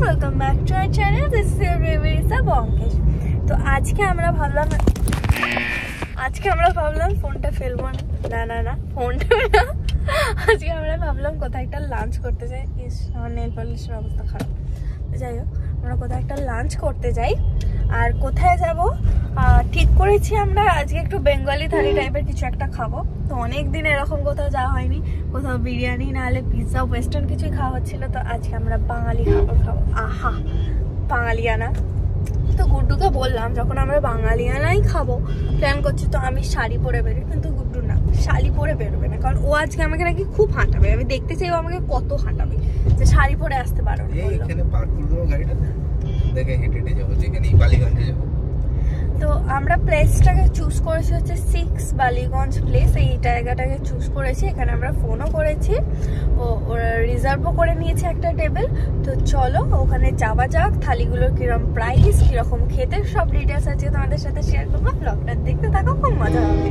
Welcome back to our channel. This is your বেবিসা বঙ্কেশ। তো আজকে আমরা ভাবলাম ফোনটা ফেলবো না ফোনটা না। আজকে আমরা ভাবলাম কোথাও একটা লাঞ্চ করতে যাই। আমার নেল পলিশের অবস্থা খারাপ। যাই হোক, আমরা কোথাও একটা লাঞ্চ করতে যাই। আর কোথায় যাব ঠিক করেছি আমরা আজকে একটু বেঙ্গলি থালি টাইপের কিছু একটা খাবো। তো অনেক দিন এরকম কোথাও যাওয়া হয়নি, কোথাও বিরিয়ানি না হলে পিৎজা ওয়েস্টার্ন কিছুই খাওয়া হচ্ছিল। তো আজকে আমরা বাঙালি খাবার খাবো। আহা, বাঙালিয়ানা। তো গুড্ডুকে বললাম যখন আমরা বাঙালিয়ানাই খাবো প্ল্যান করছি, তো আমি শাড়ি পরে বেরোই, কিন্তু গুড্ডু না, শাড়ি পরে বেরোবে না, কারণ ও আজকে আমাকে নাকি খুব হাঁটাবে। আমি দেখতে চাই ও আমাকে কত হাঁটাবে, যে শাড়ি পরে আসতে পারো। এখানে পার্ক করে দেবো গাড়িটা, দেখে হেঁটে হেঁটে যাবো, যেখানে বালিগঞ্জে যাবো। তো আমরা প্লেসটাকে চুজ করেছি হচ্ছে 6 বালিগঞ্জ প্লেস। এই জায়গাটাকে চুজ করেছি, এখানে আমরা ফোনও করেছি, ওরা রিজার্ভও করে নিয়েছে একটা টেবিল। তো চলো ওখানে যাওয়া যাক। থালিগুলোর কিরকম প্রাইস, কিরকম খেতে, সব ডিটেলস আছে তোমাদের সাথে শেয়ার করবো। ব্লগটা দেখতে থাকো, খুব মজা হবে।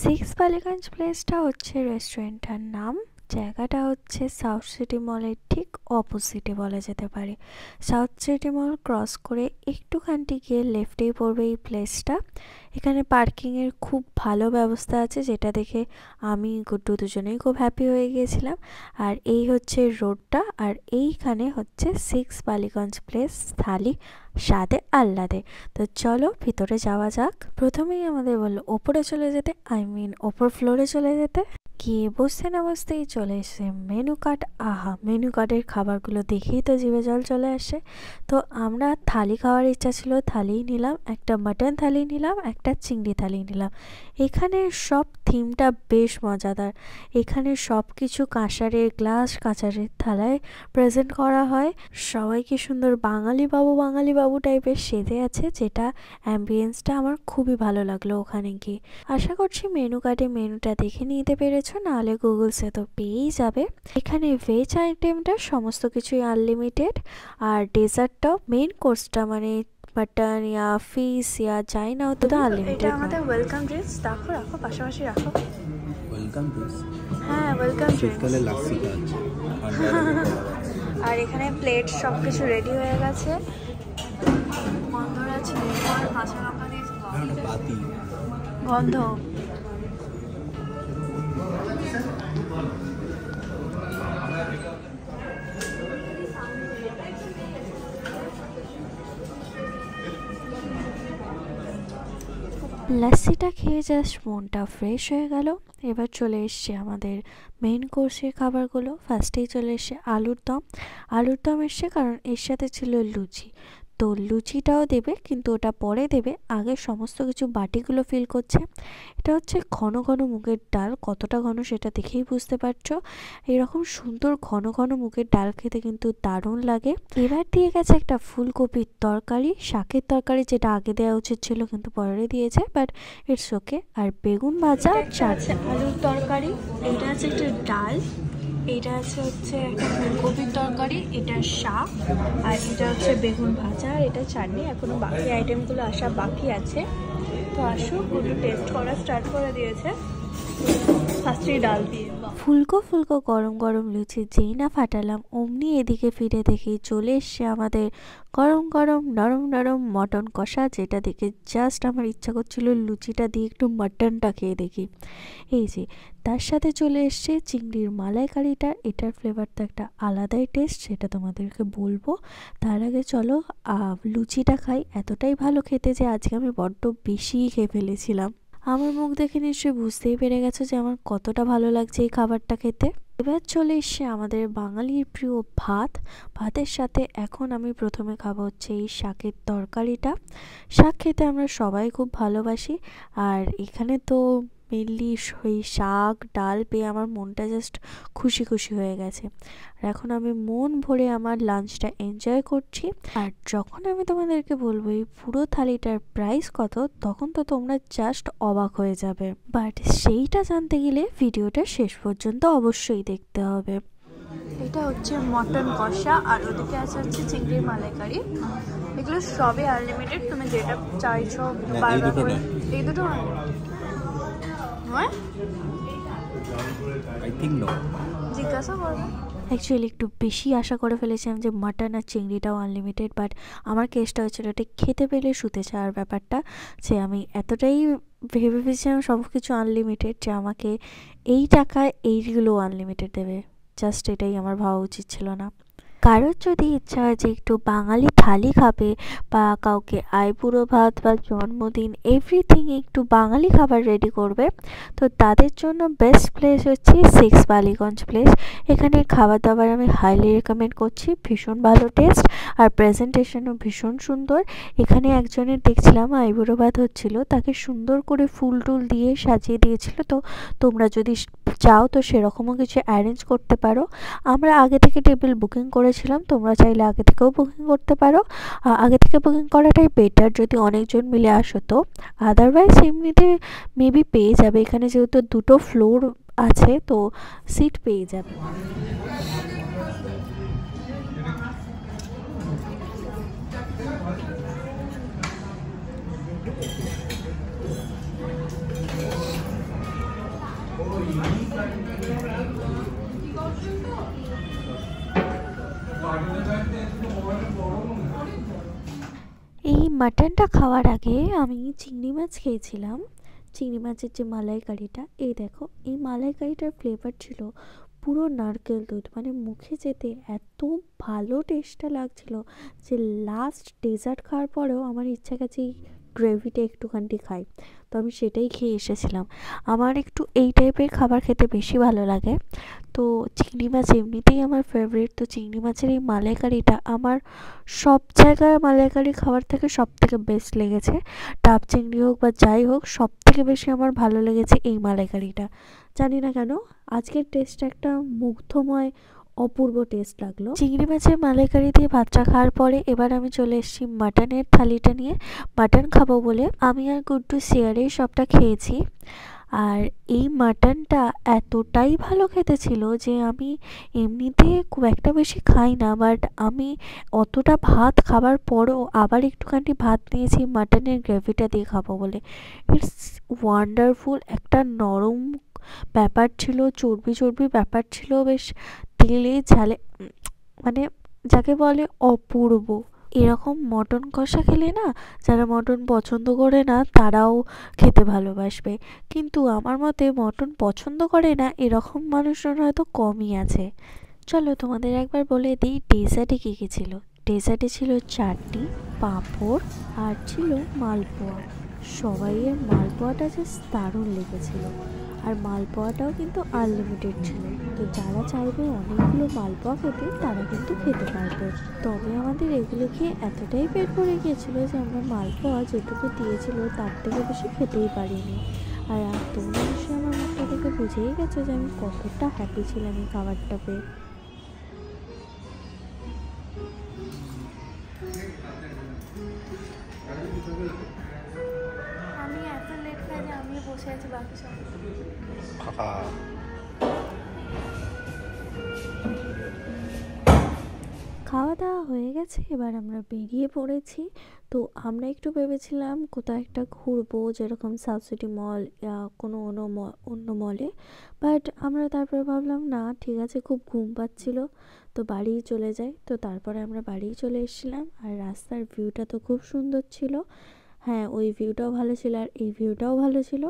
6 বালিগঞ্জ প্লেসটা হচ্ছে রেস্টুরেন্টটার নাম। জায়গাটা হচ্ছে সাউথ সিটি মলের ঠিক অপোজিটে বলা যেতে পারে। সাউথ সিটি মল ক্রস করে একটুখানি গিয়ে লেফটেই পড়বে এই প্লেসটা। এখানে পার্কিংয়ের খুব ভালো ব্যবস্থা আছে, যেটা দেখে আমি গুড্ডু দুজনেই খুব হ্যাপি হয়ে গিয়েছিলাম। আর এই হচ্ছে রোডটা, আর এইখানে হচ্ছে 6 বালিগঞ্জ প্লেস থালি স্বাদে আহ্লাদে। তো চলো ভিতরে যাওয়া যাক। প্রথমেই আমাদের বললো ওপরে চলে যেতে, ওপর ফ্লোরে চলে যেতে। গিয়ে বসতে না বসতেই চলে এসে মেনু কার্ড। আহা, মেনু কার্ডের খাবারগুলো দেখেই তো জিভে জল চলে আসে। তো আমরা থালি খাওয়ার ইচ্ছা ছিল, থালিই নিলাম। একটা মাটন থালি নিলাম, একটা চিংড়ি থালি নিলাম। এখানে সব থিমটা বেশ মজাদার। এখানে সব কিছু কাঁসারের গ্লাস, কাঁসারের থালায় প্রেজেন্ট করা হয়। সবাইকে সুন্দর বাঙালি বাবু টাইপের সেজে আছে, যেটা অ্যাম্বিয়েন্সটা আমার খুবই ভালো লাগলো ওখানে গিয়ে। আশা করছি মেনু কার্ডে মেনুটা দেখে নিতে পেরেছো, নাহলে গুগলসে তো পেয়েই যাবে। এখানে ভেজ আইটেমটা সমস্ত কিছুই আনলিমিটেড, আর ডেজার্টটাও মেন কোর্সটা মানে মাটন ইয়া ফিশ ইয়া যাই না হতো তো আনলিমিটেড। এটা আমাদের ওয়েলকাম ড্রিঙ্কস। রাখো পাশাপাশি রাখো। ওয়েলকাম ড্রিঙ্কস, হ্যাঁ ওয়েলকাম ড্রিঙ্কস। শীতকালে লাস্সিটা আছে। আর এখানে প্লেট সব কিছু রেডি হয়ে গেছে। গন্ধ আছে, কাঁচা লঙ্কা দিয়ে গন্ধ। লাস্সিটা খেয়ে জাস্ট মনটা ফ্রেশ হয়ে গেল। এবার চলে এসছে আমাদের মেইন কোর্সের খাবারগুলো। ফার্স্টেই চলে এসছে আলুর দম এসছে, কারণ এর সাথে ছিল লুচি। তো লুচিটাও দেবে, কিন্তু ওটা পরে দেবে, আগে সমস্ত কিছু বাটিগুলো ফিল করছে। এটা হচ্ছে ঘন ঘন মুগের ডাল, কতটা ঘন সেটা দেখেই বুঝতে পারছো। এরকম সুন্দর ঘন ঘন মুগের ডাল খেতে কিন্তু দারুণ লাগে। এবার দিয়ে গেছে একটা ফুলকপির তরকারি, শাকের তরকারি, যেটা আগে দেওয়া উচিত ছিল কিন্তু পরে দিয়েছে, বাট ইটস ওকে। আর বেগুন ভাজা, চাটনি, আলুর তরকারি। এটা আছে একটা ডাল, এটা আছে হচ্ছে একটা ফুলকপির তরকারি, এটা শাক, আর এটা হচ্ছে বেগুন ভাজা, আর এটা চাটনি। এখনো বাকি আইটেমগুলো আসা বাকি আছে। তো আসো, পুরো টেস্ট করা স্টার্ট করে দিয়েছে। ফার্স্টেই ডাল দিয়ে ফুলকো গরম গরম লুচি যেই না ফাটালাম, অমনি এদিকে ফিরে দেখি চলে এসছে আমাদের গরম গরম নরম নরম মটন কষা, যেটা দেখে জাস্ট আমার ইচ্ছা করছিল লুচিটা দিয়ে একটু মটনটা খেয়ে দেখি। এই যে তার সাথে চলে এসছে চিংড়ির মালাইকারিটা। এটার ফ্লেভারটা একটা আলাদাই টেস্ট, সেটা তোমাদেরকে বলবো। তার আগে চলো লুচিটা খাই। এতটাই ভালো খেতে যে আজকে আমি বড্ড বেশিই খেয়ে ফেলেছিলাম। আমার মুখ দেখে নিশ্চয়ই বুঝতেই পেরে গেছো যে আমার কতটা ভালো লাগছে এই খাবারটা খেতে। এবার চলে এসছে আমাদের বাঙালির প্রিয় ভাতের সাথে এখন আমি প্রথমে খাবো হচ্ছে এই শাকের তরকারিটা। শাক খেতে আমরা সবাই খুব ভালোবাসি, আর এখানে তো মেনলি ওই শাক ডাল পেয়ে আমার মনটা জাস্ট খুশি হয়ে গেছে। আর এখন আমি মন ভরে আমার লাঞ্চটা এনজয় করছি। আর যখন আমি তোমাদেরকে বলবো এই পুরো থালিটার প্রাইস কত, তখন তো তোমরা জাস্ট অবাক হয়ে যাবে। বাট সেইটা জানতে গেলে ভিডিওটা শেষ পর্যন্ত অবশ্যই দেখতে হবে। এটা হচ্ছে মটন কষা, আর ওদিকে আছে হচ্ছে চিংড়ির মালাইকারি। এগুলো সবই আনলিমিটেড, তুমি যেটা চাইছো বারবার করে। এই দুটো I think no. জিজ্ঞাসা করবো। অ্যাকচুয়ালি একটু বেশি আশা করে ফেলেছিলাম যে মাটন আর চিংড়িটাও আনলিমিটেড, বাট আমার কেসটা হচ্ছিল এটা খেতে পেলে শুতে চাওয়ার ব্যাপারটা, যে আমি এতটাই ভেবে ভেবেছিলাম সব কিছু আনলিমিটেড যে আমাকে এই টাকায় এইগুলো আনলিমিটেড দেবে। জাস্ট এটাই আমার ভাবা উচিত ছিল না। কারোর যদি ইচ্ছা হয় যে একটু বাঙালি থালি খাবে, বা কাউকে আইবুড়ো ভাত বা জন্মদিন এভরিথিং একটু বাঙালি খাবার রেডি করবে, তো তাদের জন্য বেস্ট প্লেস হচ্ছে 6 বালিগঞ্জ প্লেস। এখানে খাবার দাবার আমি হাইলি রেকমেন্ড করছি, ভীষণ ভালো টেস্ট আর প্রেজেন্টেশনও ভীষণ সুন্দর। এখানে একজনের দেখছিলাম আইবুড়ো ভাত হচ্ছিল, তাকে সুন্দর করে ফুল টুল দিয়ে সাজিয়ে দিয়েছিল। তো তোমরা যদি চাও তো সেরকমও কিছু অ্যারেঞ্জ করতে পারো। আমরা আগে থেকে টেবিল বুকিং করেছিলাম, তোমরা চাইলে আগে থেকেও বুকিং করতে পারো। আগে থেকে বুকিং করাটাই বেটার যদি অনেকজন মিলে আসো তো। আদারওয়াইজ এমনিতে মেবি পেয়ে যাবে, এখানে যেহেতু 2টো ফ্লোর আছে তো সিট পেয়ে যাবে। এই মাটনটা খাওয়ার আগে আমি চিংড়ি মাছ খেয়েছিলাম। চিংড়ি মাছের যে মালাইকারিটা, এই দেখো এই মালাইকারিটার ফ্লেভার ছিল পুরো নারকেল দুধ, মানে মুখে যেতে এত ভালো টেস্টটা লাগছিল যে লাস্ট ডেজার্ট খাওয়ার পরেও আমার ইচ্ছা গেছে এই গ্রেভিটা একটুখানি খাই, তো আমি সেটাই খেয়ে এসেছিলাম। আমার একটু এই টাইপের খাবার খেতে বেশি ভালো লাগে। তো চিংড়ি মাছ এমনিতেই আমার ফেভারিট, তো চিংড়ি মাছের এই মালাইকারিটা আমার সব জায়গায় মালাইকারি খাবার থেকে সব থেকে বেস্ট লেগেছে। ডাব চিংড়ি হোক বা যাই হোক, সব থেকে বেশি আমার ভালো লেগেছে এই মালাইকারিটা। জানি না কেন আজকের টেস্টটা একটা মুগ্ধময় অপূর্ব টেস্ট লাগলো। চিংড়ি মাছের মালাইকারি দিয়ে ভাতটা খাওয়ার পরে এবার আমি চলে এসেছি মাটনের থালিটা নিয়ে। মাটন খাবো বলে আমি আর গুড্ডু শেয়ারেই সবটা খেয়েছি। আর এই মাটনটা এতটাই ভালো খেতে ছিল যে আমি এমনিতে খুব একটা বেশি খাই না, বাট আমি অতটা ভাত খাবার পরও আবার একটুখানি ভাত নিয়েছি মাটনের গ্রেভিটা দিয়ে খাবো বলে। ইটস ওয়ান্ডারফুল, একটা নরম ব্যাপার ছিল, চর্বি চর্বি ব্যাপার ছিল, বেশ তেলে ঝালে, মানে যাকে বলে অপূর্ব। এরকম মটন কষা খেলে না, যারা মটন পছন্দ করে না তারাও খেতে ভালোবাসবে, কিন্তু আমার মতে মটন পছন্দ করে না এরকম মানুষজন হয়তো কমই আছে। চলো তোমাদের একবার বলে দিই ডেজার্টে কী কী ছিল। ডেজার্টে ছিল চাটনি, পাঁপড় আর ছিল মালপোয়া। সবাইয়ের মালপোয়াটা জাস্ট দারুণ লেগেছিল, আর মালপোয়াটাও কিন্তু আনলিমিটেড ছিল, তো যারা চাইবে অনেকগুলো মালপোয়া খেতে তারা কিন্তু খেতে পারবে। তবে আমাদের এগুলো খেয়ে এতটাই পেট ভরে গিয়েছিলো যে আমরা মালপোয়া যেটুকু দিয়েছিল তার থেকে বেশি খেতেই পারিনি। আর তোমরা নিশ্চয়ই আমার মুখটা দেখে বুঝেই গেছো যে আমি কতটা হ্যাপি ছিলাম এই খাবারটা পেয়ে। আমি এত লেট খাই যে আমি বসে আছি বাকি সব। খাওয়া দাওয়া হয়ে গেছে, এবার আমরা বেরিয়ে পড়েছি। তো আমরা একটু ভেবেছিলাম কোথাও একটা ঘুরবো, যেরকম সাউথ সিটি মল কোনো অন্য মলে, বাট আমরা তারপরে ভাবলাম না ঠিক আছে, খুব ঘুম পাচ্ছিল তো বাড়িই চলে যাই। তো তারপরে আমরা বাড়িই চলে এসেছিলাম, আর রাস্তার ভিউটা তো খুব সুন্দর ছিল। হ্যাঁ, ওই ভিউটাও ভালো ছিল আর এই ভিউটাও ভালো ছিল।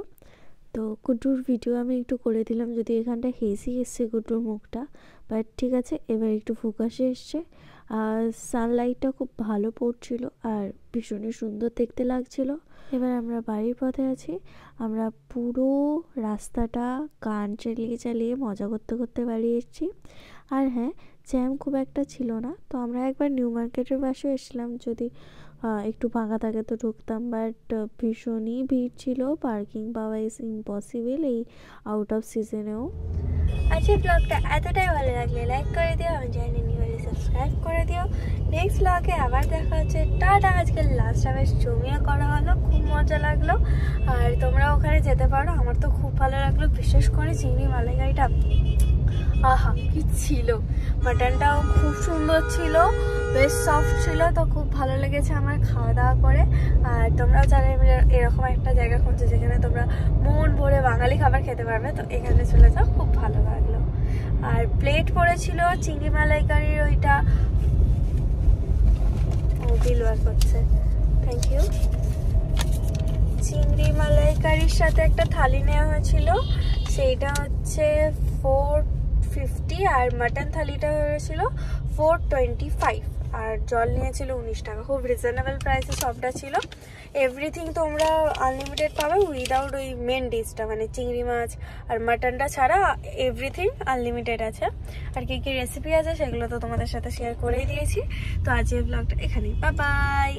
তো গুড্ডুর ভিডিও আমি একটু করে দিলাম, যদি এখানটা হেসি এসছে গুড্ডুর মুখটা, বাট ঠিক আছে এবার একটু ফোকাসে এসছে। আর সানলাইটটা খুব ভালো পড়ছিল আর ভীষণই সুন্দর দেখতে লাগছিল। এবার আমরা বাড়ির পথে আছি, আমরা পুরো রাস্তাটা গান চালিয়ে চালিয়ে মজা করতে করতে বাড়ি এসেছি। আর হ্যাঁ, জ্যাম খুব একটা ছিল না। তো আমরা একবার নিউ মার্কেটের পাশেও এসেছিলাম, যদি একটু ফাঁকা থাকে তো ঢুকতাম, বাট ভীষণই ভিড় ছিল, পার্কিং পাওয়া ইজ ইম্পসিবল এই আউট অফ সিজনেও। আজকে ব্লগটা এতটাই ভালো লাগলে লাইক করে দিও, আমার চ্যানেল নিউ হলে সাবস্ক্রাইব করে দিও। নেক্সট ব্লগে আবার দেখা হচ্ছে। টাটা। আজকে লাস্টটা বেশ জমিয়ে করা হলো, খুব মজা লাগলো। আর তোমরা ওখানে যেতে পারো, আমার তো খুব ভালো লাগলো, বিশেষ করে চিংড়ি মালাইকারিটা আহা কি ছিল। মাটনটাও খুব সুন্দর ছিল, বেশ সফট ছিল, তো খুব ভালো লেগেছে আমার খাওয়া দাওয়া করে। আর তোমরাও যারা এরকম একটা জায়গা খুঁজছো যেখানে তোমরা মন ভরে বাঙালি খাবার খেতে পারবে, তো এখানে চলে যাও, খুব ভালো লাগলো। আর প্লেট পড়ে হয়েছিল চিংড়ি মালাইকারির ওইটা, ও বিল বার করছে, থ্যাংক ইউ। চিংড়ি মালাইকারির সাথে একটা থালি নেওয়া হয়েছিল, সেইটা হচ্ছে 450, আর মাটন থালিটা হয়েছিল 425, আর জল নিয়েছিল 19 টাকা। খুব রিজনেবল প্রাইসে সবটা ছিল। এভরিথিং তোমরা আনলিমিটেড পাবে উইদাউট ওই মেন ডিশটা, মানে চিংড়ি মাছ আর মাটনটা ছাড়া এভরিথিং আনলিমিটেড আছে। আর কি কি রেসিপি আছে সেগুলো তো তোমাদের সাথে শেয়ার করেই দিয়েছি। তো আজকের ব্লগটা এখানেই, বাই বাই।